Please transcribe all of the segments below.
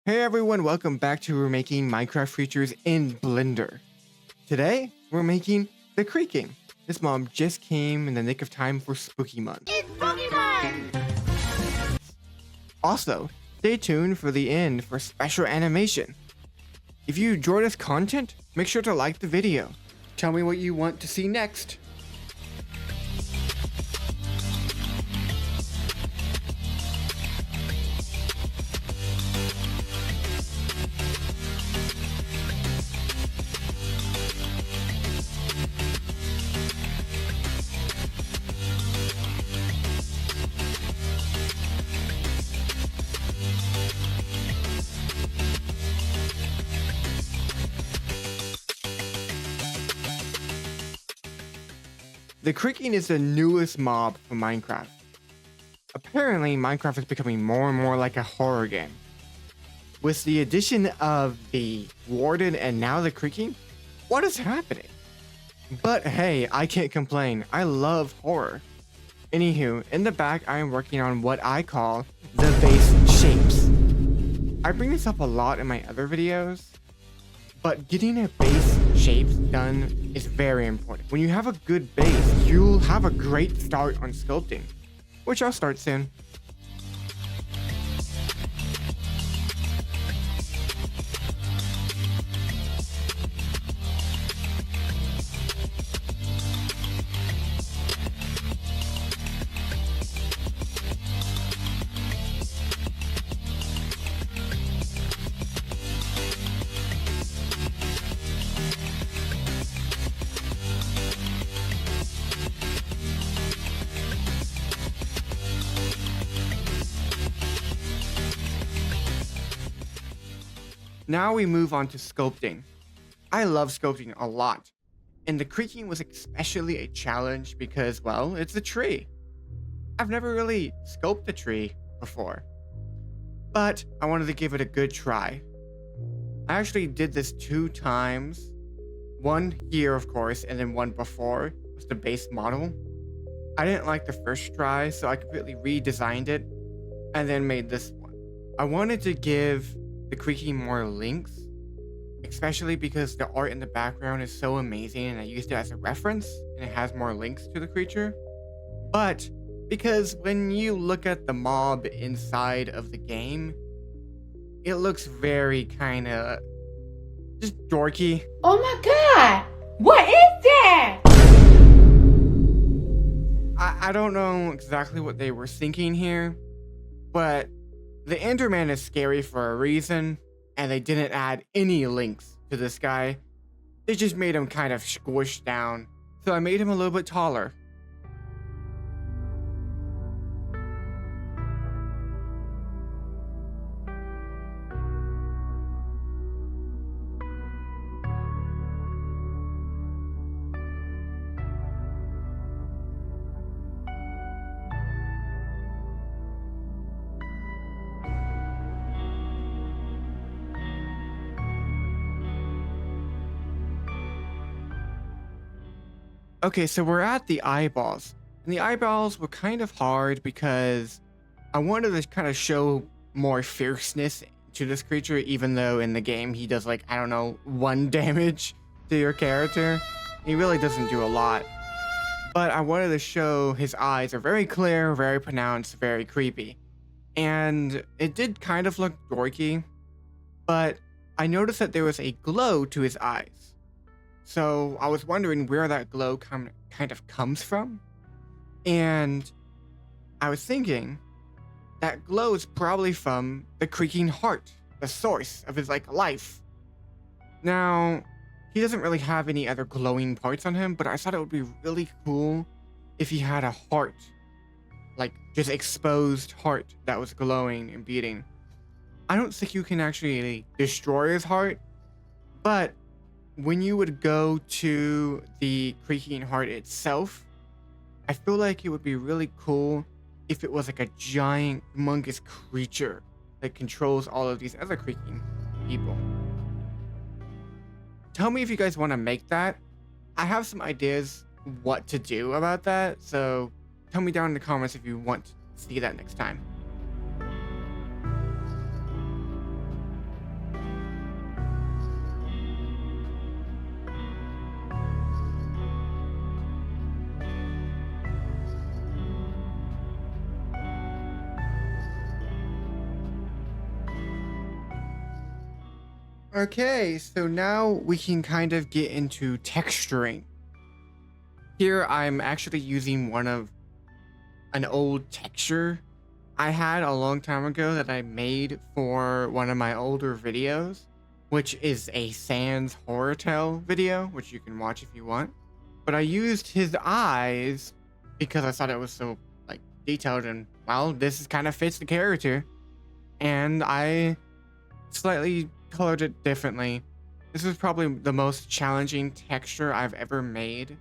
Hey everyone, welcome back to making Minecraft creatures in Blender. Today, we're making the Creaking. This mob just came in the nick of time for Spooky Month. It's Pokemon! Also, stay tuned for the end for special animation. If you enjoy this content, make sure to like the video. Tell me what you want to see next. The Creaking is the newest mob for Minecraft. Apparently, Minecraft is becoming more and more like a horror game. With the addition of the Warden and now the Creaking, what is happening? But hey, I can't complain. I love horror. Anywho, in the back, I am working on what I call the base shapes. I bring this up a lot in my other videos, but getting a base shapes done is very important. When you have a good base, you'll have a great start on sculpting, which I'll start soon. Now we move on to sculpting. I love sculpting a lot, and the Creaking was especially a challenge because, well, it's a tree. I've never really sculpted a tree before, but I wanted to give it a good try. I actually did this 2 times, one here of course, and then one before was the base model. I didn't like the first try, so I completely redesigned it and then made this one. I wanted to give the Creaking more links, especially because the art in the background is so amazing and I used it as a reference and it has more links to the creature. But because when you look at the mob inside of the game, it looks very kinda just dorky. Oh my god! What is that? I don't know exactly what they were thinking here, but the Enderman is scary for a reason, and they didn't add any links to this guy. They just made him kind of squished down, so I made him a little bit taller. Okay, so we're at the eyeballs. And the eyeballs were kind of hard because I wanted to kind of show more fierceness to this creature, even though in the game he does like, I don't know, 1 damage to your character. He really doesn't do a lot. But I wanted to show his eyes are very clear, very pronounced, very creepy. And it did kind of look dorky, but I noticed that there was a glow to his eyes. So I was wondering where that glow kind of comes from. And I was thinking that glow is probably from the Creaking heart, the source of his life. Now, he doesn't really have any other glowing parts on him, but I thought it would be really cool if he had a heart, like just exposed heart that was glowing and beating. I don't think you can actually destroy his heart, but when you would go to the Creaking heart itself, I feel like it would be really cool if it was like a giant, humongous creature that controls all of these other Creaking people. Tell me if you guys want to make that. I have some ideas what to do about that, so tell me down in the comments if you want to see that next time. Okay, so now we can kind of get into texturing. Here I'm actually using an old texture I had a long time ago that I made for one of my older videos, which is a Sans horror tale video, which you can watch if you want. But I used his eyes because I thought it was so like detailed, and well, this kind of fits the character. And I slightly colored it differently. This was probably the most challenging texture I've ever made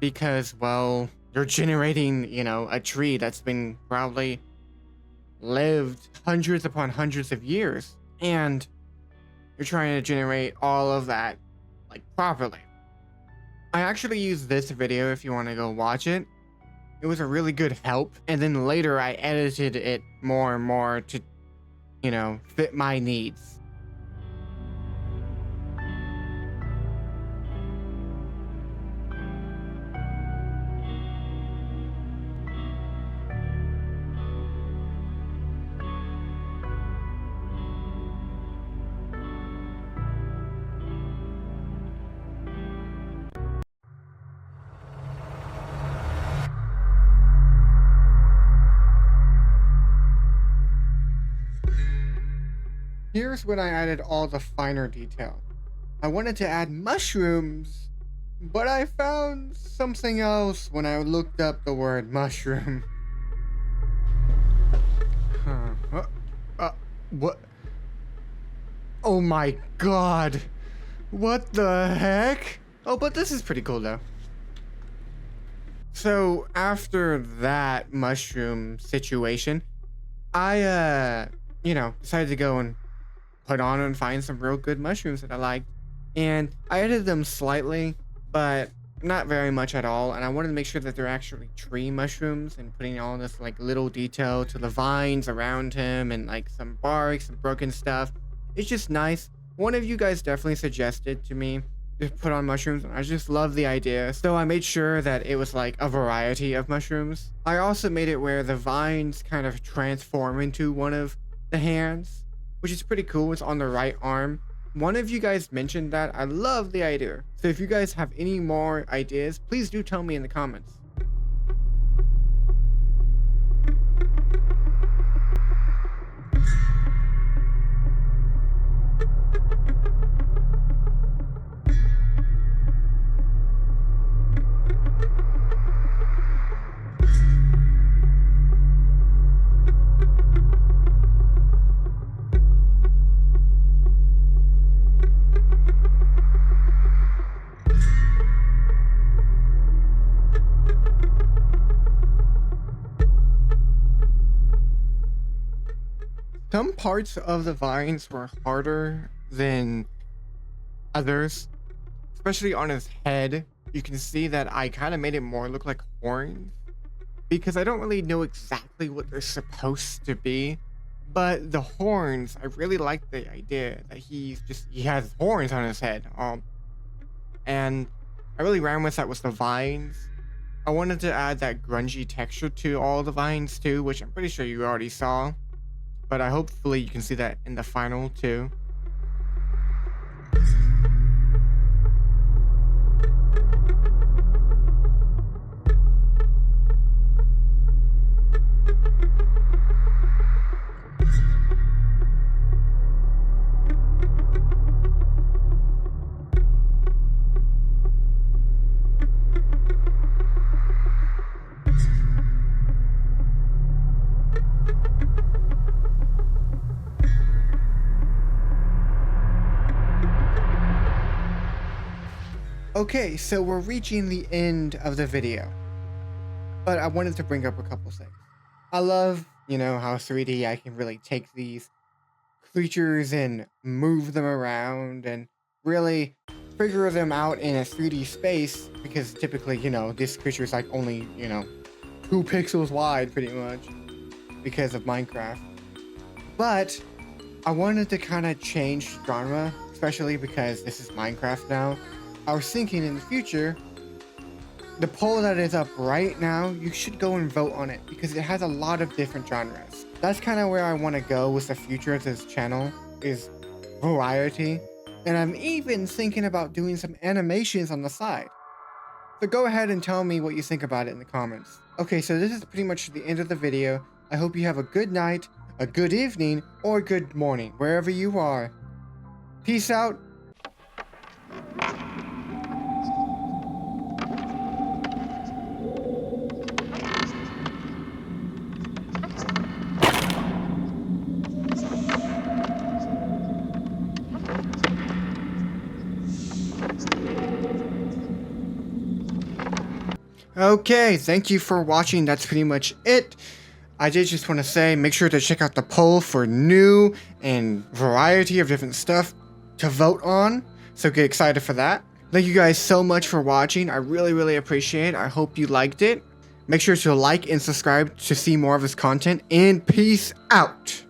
because, well, you're generating, a tree that's been probably lived hundreds upon hundreds of years, and you're trying to generate all of that like properly. I actually used this video if you want to go watch it. It was a really good help, and then later I edited it more and more to, fit my needs. Here's when I added all the finer detail. I wanted to add mushrooms, but I found something else when I looked up the word mushroom. What? Oh my god. What the heck? Oh, but this is pretty cool though. So after that mushroom situation, I, decided to go and put on and find some real good mushrooms that I liked. And I edited them slightly, but not very much at all. And I wanted to make sure that they're actually tree mushrooms, and putting all this like little detail to the vines around him and like some bark, some broken stuff. It's just nice. One of you guys definitely suggested to me to put on mushrooms, and I just love the idea. So I made sure that it was like a variety of mushrooms. I also made it where the vines kind of transform into one of the hands, which is pretty cool. It's on the right arm. One of you guys mentioned that. I love the idea. So if you guys have any more ideas, please do tell me in the comments. Some parts of the vines were harder than others, especially on his head. You can see that I kind of made it more look like horns because I don't really know exactly what they're supposed to be. But the horns, I really like the idea that he has horns on his head. And I really ran with that with the vines. I wanted to add that grungy texture to all the vines too, which I'm pretty sure you already saw. But hopefully you can see that in the final too. Okay, so we're reaching the end of the video, but I wanted to bring up a couple things. I love, how 3D I can really take these creatures and move them around and really figure them out in a 3D space, because typically, this creature is like only, 2 pixels wide pretty much because of Minecraft. But I wanted to kind of change genre, especially because this is Minecraft now. I was thinking in the future, the poll that is up right now, you should go and vote on it because it has a lot of different genres. That's kind of where I want to go with the future of this channel, is variety. And I'm even thinking about doing some animations on the side. So go ahead and tell me what you think about it in the comments. Okay, so this is pretty much the end of the video. I hope you have a good night, a good evening, or good morning, wherever you are. Peace out. Okay, thank you for watching. That's pretty much it. I did just want to say, make sure to check out the poll for new and variety of different stuff to vote on. So get excited for that. Thank you guys so much for watching. I really appreciate it. I hope you liked it. Make sure to like and subscribe to see more of his content. And peace out.